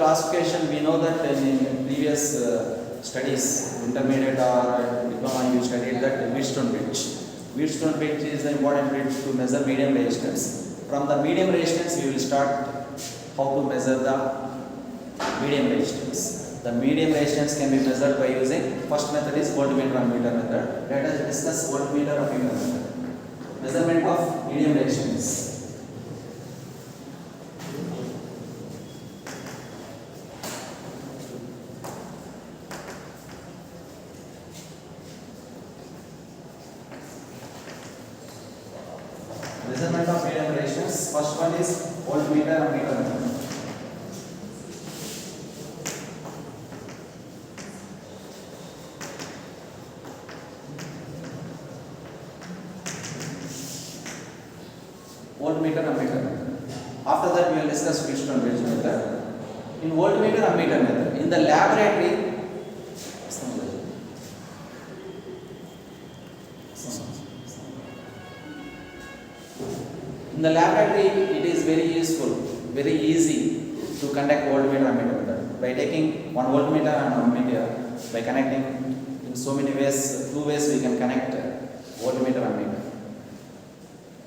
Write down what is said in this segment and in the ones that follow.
classification, we know that in previous studies, intermediate or diploma, you studied that Wheatstone bridge. Wheatstone bridge is the important bridge to measure medium resistance. From the medium resistance, we will start how to measure the medium resistance. The medium resistance can be measured by using, first method is voltmeter ammeter method. Let us discuss voltmeter ammeter method. Measurement of medium resistance. Measurement of medium resistance. First one is voltmeter ammeter method. Voltmeter ammeter method. After that, we will discuss Wheatstone bridge method. In voltmeter ammeter method, in the laboratory, it is very useful, very easy to conduct voltmeter ammeter method by taking one voltmeter and ammeter, by connecting in so many ways. Two ways we can connect voltmeter ammeter.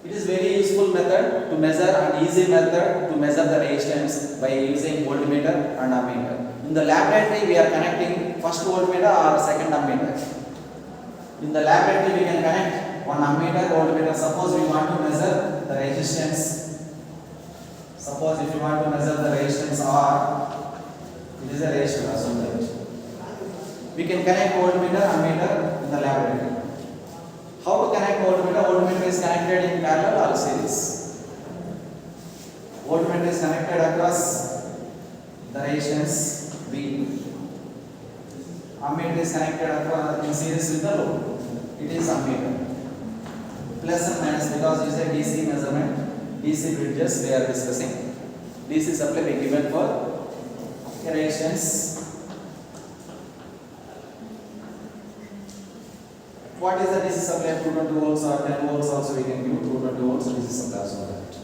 It is very useful method to measure and easy method to measure the resistance by using voltmeter and ammeter. In the laboratory, we are connecting first voltmeter or second ammeter. In the laboratory, we can connect one ammeter, voltmeter. Suppose we want to measure the resistance. Suppose if you want to measure the resistance R, it is a resistor. Assume that we can connect voltmeter, ammeter in the laboratory. How to connect voltmeter? Voltmeter is connected in parallel or series. Voltmeter is connected across the resistance V. Ammeter is connected across in series with the load. It is ammeter. Plus and minus, because it is a DC measurement. DC bridges we are discussing. DC supply we given for resistance. What is the DC supply? 220 volts or 10 volts also we can give 220 volts DC supply also that.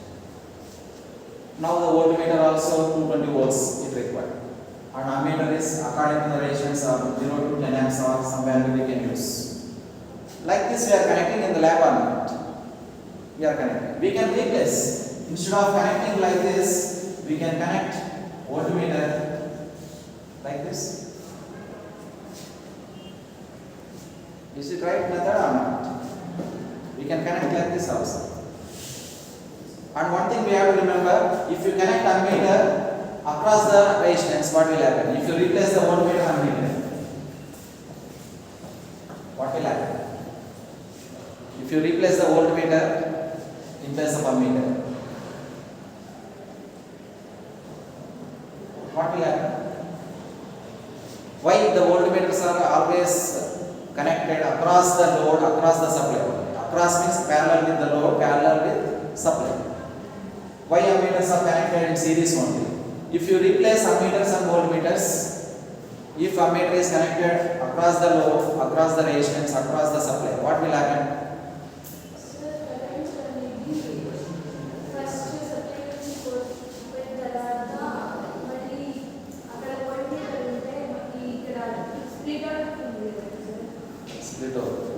Now the voltmeter also 220 volts it required. And ammeter is according to the resistance of 0 to 10 amps or some value we can use. Like this we are connecting in the lab or not. We are connecting. We can replace. Instead of connecting like this, we can connect voltmeter like this. Is it right method or not? We can connect like this also. And one thing we have to remember, if you connect ammeter across the resistance, what will happen? If you replace the voltmeter ammeter, what will happen? If you replace the voltmeter in place of ammeter, what will happen? Why the voltmeters are always connected across the load, across the supply? Across means parallel with the load, parallel with supply. Why ammeters are connected in series only? If you replace ammeters and voltmeters, if ammeter is connected across the load, across the resistance, across the supply, what will happen?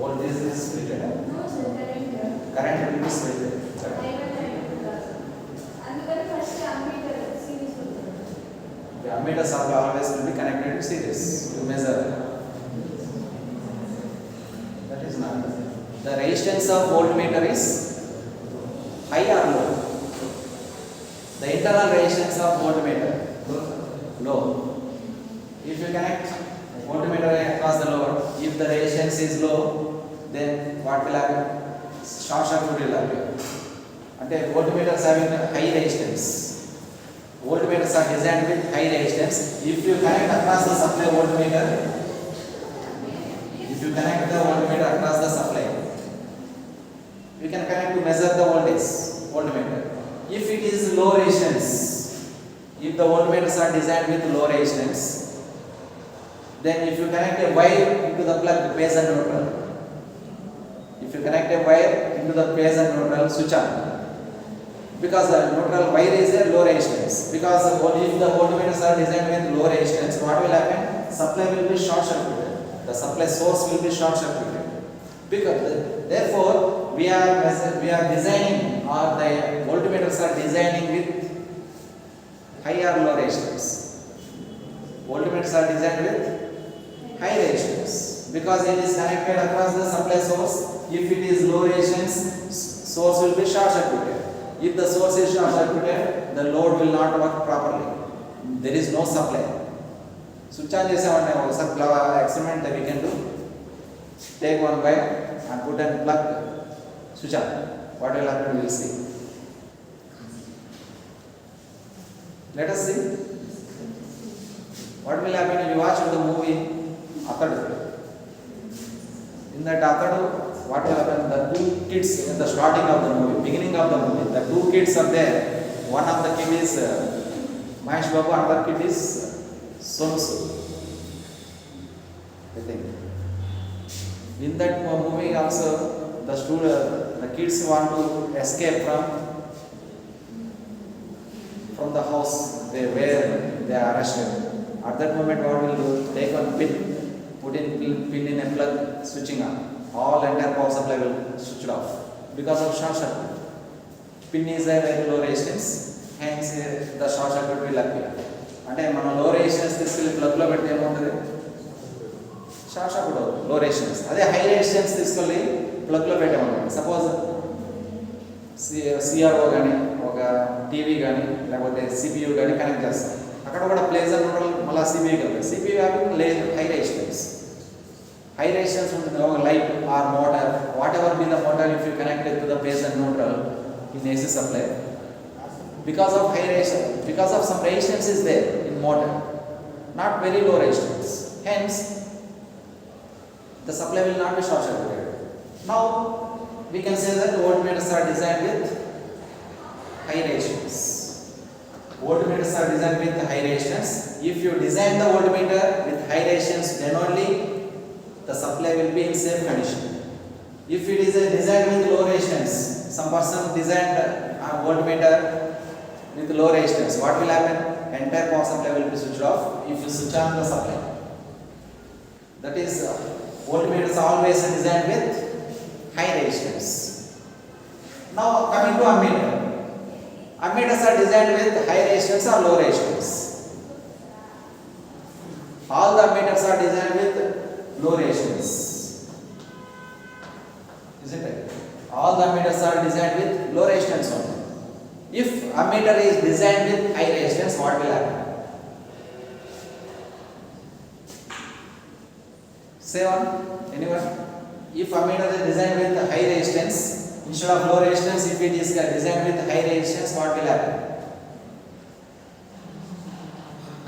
Voltage is split. No, sir, Current will be split. The ammeters are always will be connected to series to measure. That is not. The resistance of voltmeter is high or low? The internal resistance of voltmeter low. If you connect voltmeter across the load, if the resistance is low, then what will happen? Short circuit will happen. And voltmeters having high resistance. Voltmeters are designed with high resistance. If you connect across the supply voltmeter, across the supply, we can connect to measure the voltmeter. If it is low resistance, if the voltmeters are designed with low resistance, then if you connect a wire into the plug, phase and neutral, if you connect a wire into the phase and neutral, switch on. Because the neutral wire is a low resistance. Because if the voltmeters are designed with low resistance, what will happen? Supply will be short circuited. The supply source will be short circuited. Because therefore we are designing, or the voltmeters are designing with high or low resistance. Voltmeters are designed with high resistance because it is connected across the supply source. If it is low resistance, source will be short circuited. If the source is short circuited, the load will not work properly. There is no supply. Switch on chesamanటే experiment that we can do. Take one wire and put and plug. Switch on. What will happen? We will see. Let us see. What will happen if you watch the movie Atadu? In that Atadu, what will happen? The two kids in the starting of the movie, beginning of the movie, the two kids are there. One of the kid is Mahesh Babu, another kid is Sonsu. I think. In that movie also, the kids want to escape from the house where they are arrested. At that moment, what will do? Take one pin, put in pin in a plug, switching on. All entire power supply will switch off because of short circuit. Pin is a very low resistance, hence the short circuit will appear. అంటే మనం లో resistance తీసుకెళ్ళి plug లో పెడితే ఏమవుతుంది? Short circuit అవుతుంది, లో resistance. అదే హై రెసిస్టెన్స్ తీసుకెళ్ళి ప్లగ్ లో పెట్టామన్నమాట. సపోజ్ సిఆర్ఓ కానీ ఒక టీవీ కానీ లేకపోతే సిపియూ కానీ కనెక్ట్ చేస్తాం. అక్కడ కూడా ప్లేజర్ న్యూట్రల్ మళ్ళీ సిపియూ కలిపి సిపియూ హ్యావింగ్ లేదు హై రెసిస్టెన్స్. High resistance ఉంటుంది, ఒక light or motor, whatever be the motor, if you connect it to the phase and neutral in AC supply, because of high resistance, because of some resistance is there in motor, not very low resistance, hence the supply will not be short circuited. Now we can say that voltmeters are designed with high resistance. Voltmeters are designed with high resistance. If you design the voltmeter with high resistance, then only the supply will be in safe condition. If it is a designed with low resistance, some person designed a voltmeter with low resistance, what will happen? Entire power supply will be switched off if you switch on the supply. That is, voltmeters are always designed with high resistance. Now coming to ammeter. Ammeters are designed with high resistance or low resistance. All the ammeters are designed with low resistance. Isn't it? All the ammeters are designed with low resistance only. If ammeter is designed with high resistance, what will happen? Say one, anyone? If ammeter is designed with high resistance, instead of low resistance, if it is designed with high resistance, what will happen?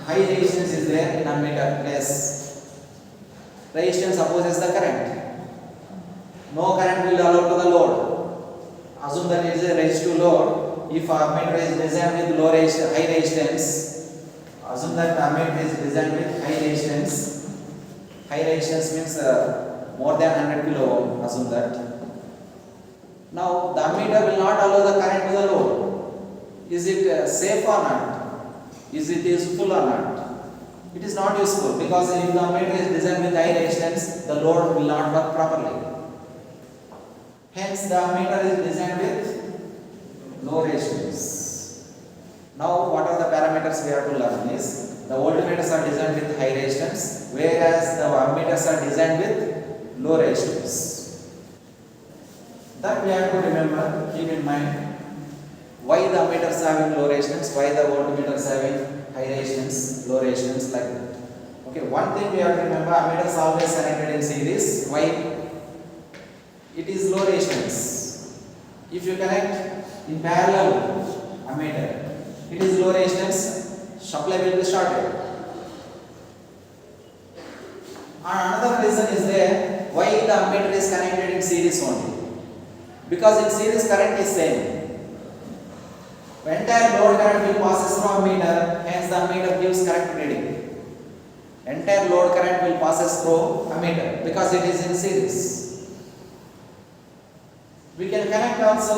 High resistance is there in ammeter place. Resistance opposes the current. No current will allow to the load. Assume that it is a resistive load. If ammeter is designed with high resistance, assume that ammeter is designed with high resistance. High resistance means more than 100 kilo ohm. Assume that. Now the ammeter will not allow the current to the load. Is it safe or not? Is it useful or not? It is not useful because if the ammeter is designed with high resistance, the load will not work properly. Hence the ammeter is designed with low resistance. Now what are the parameters we have to learn is the voltmeters are designed with high resistance, whereas the ammeters are designed with low resistance. That we have to remember, keep in mind why the ammeters are having low resistance, why the voltmeters are having high resistance, low resistance, like that. Okay, one thing we have to remember, ammeters always connected in series. Why? It is low resistance. If you connect in parallel ammeter, it is low resistance, supply will be shorted. And another reason is there why the ammeter is connected in series only. Because in series current is same. Entire load current will pass through ammeter, hence the ammeter gives correct reading. Entire load current will pass through ammeter because it is in series. We can connect also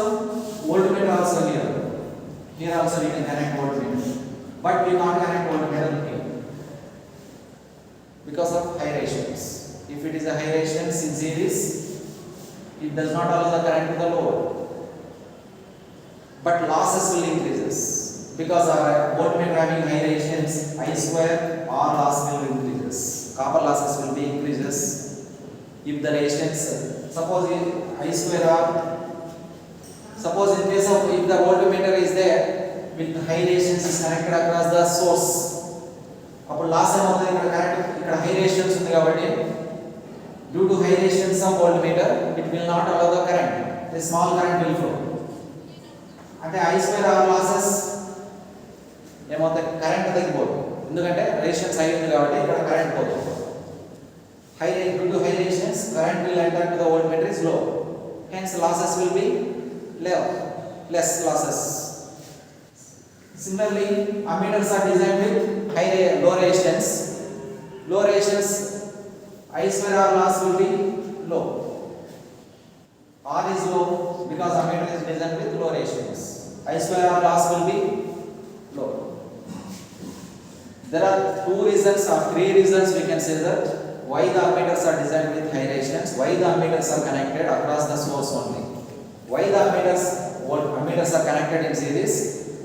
voltmeter also here. Here also we can connect voltmeter, but we can't connect voltmeter here because of high ratios. If it is a high resistance in series, it does not allow the current to the load, but losses will increases because our voltmeter having high resistance, I square R loss will increases, copper losses will be increases. If the resistance, suppose I square R, suppose in case of if the voltmeter is there with high resistance is connected across the source, అప్పుడు loss ఏమవుతుంది, ఇక్కడ current ఇక్కడ high resistance ఉంది కాబట్టి due to high resistance of voltmeter it will not allow the current, the small current will flow. అంటే I square are losses ఏమవుతాయి, current తగ్గిపోతుంది, ఎందుకంటే రెసిస్టెన్స్ హై ఉంది కాబట్టి ఇక్కడ కరెంట్ పోతుంది. High due to high resistance current will enter to the voltmeter is low, hence losses will be less losses. Similarly, ammeters are designed with low resistance. Low resistance I square R loss will be low. R is low because ammeter is designed with low resistance. I square R loss will be low. There are two reasons or three reasons we can say that why the ammeters are designed with high resistance, why the ammeters are connected across the source only, why the ammeters are connected in series,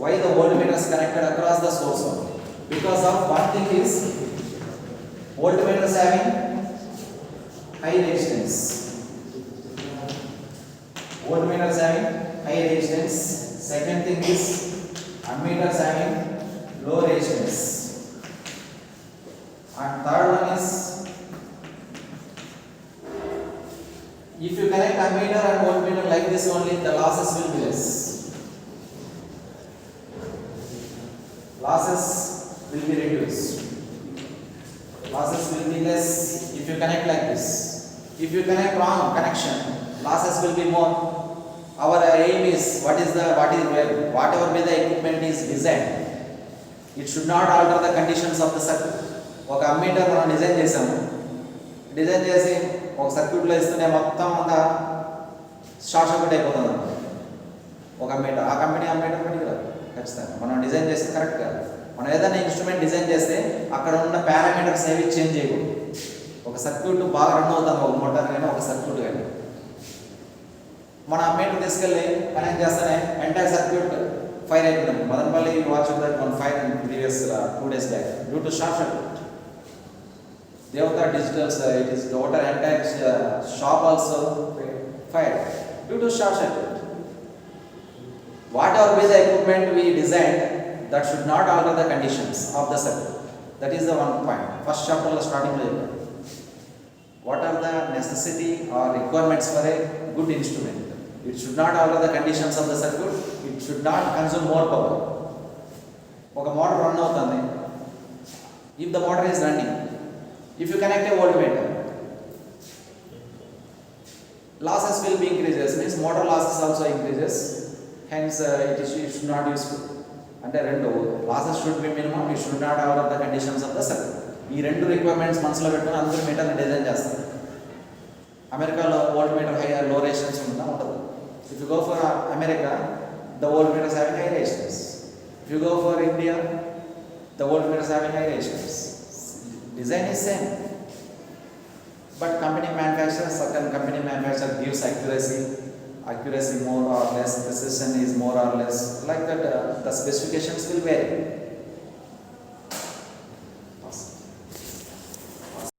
why the voltmeters connected across the source only. Because of one thing is voltmeters having high resistance, voltmeters having high resistance. Second thing is ammeters having low resistance, and third one is if you connect ammeter and voltmeter like this only, the losses will be less. Losses will be reduced. Losses will be less if you connect like this. If you connect wrong connection, losses will be more. Our aim is whatever be the equipment is designed, it should not alter the conditions of the circuit. ఒక ammeter మనం design చేసి ఒక సర్క్యూట్లో ఇస్తూనే మొత్తం అంతా short circuit అయిపోతుంది ఒక అమ్మీటర్. ఆ కంపెనీ అమ్మీటర్ పనికిరాదు ఖచ్చితంగా. మనం డిజైన్ చేస్తే కరెక్ట్ కాదు. మనం ఏదైనా ఇన్స్ట్రుమెంట్ డిజైన్ చేస్తే అక్కడ ఉన్న పారామీటర్స్ ఏవి చేంజ్ చేయకూడదు. ఒక సర్క్యూట్ బాగా రన్ అవుతుంది, ఒక మోటార్ కానీ ఒక సర్క్యూట్ కానీ మన అమ్మీటర్ తీసుకెళ్ళి కనెక్ట్ చేస్తేనే ఎంటైర్ సర్క్యూట్ ఫైర్ అయిపోతుంది. Madanapalle watch that one fire in previous 2 days back due to short circuit. Devata Digitals, it is total entire shop also fired due to short circuit. Whatever be the equipment we designed, that should not alter the conditions of the circuit. That is the one point. First chapter starting with what are the necessity or requirements for a good instrument. It should not alter the conditions of the circuit. It should not consume more power. Oka motor run avutundi. If the motor is running, if you connect a voltmeter, losses will be increases, means motor losses also increases, hence it should not useful. అంటే రెండు losses should be minimum, it should not out of the conditions of the circuit. ఈ రెండు requirements మనసులో పెట్టుకుని అందరూ మీటర్ని design చేస్తారు. అమెరికాలో volt meter high low resistance ఉంటుందా? ఉండదు. If you go for America, the volt meters having high resistance. If you go for India, the volt meters having high resistance. Design is same, but certain company manufacturer gives accuracy more or less, precision is more or less, like that the specifications will vary.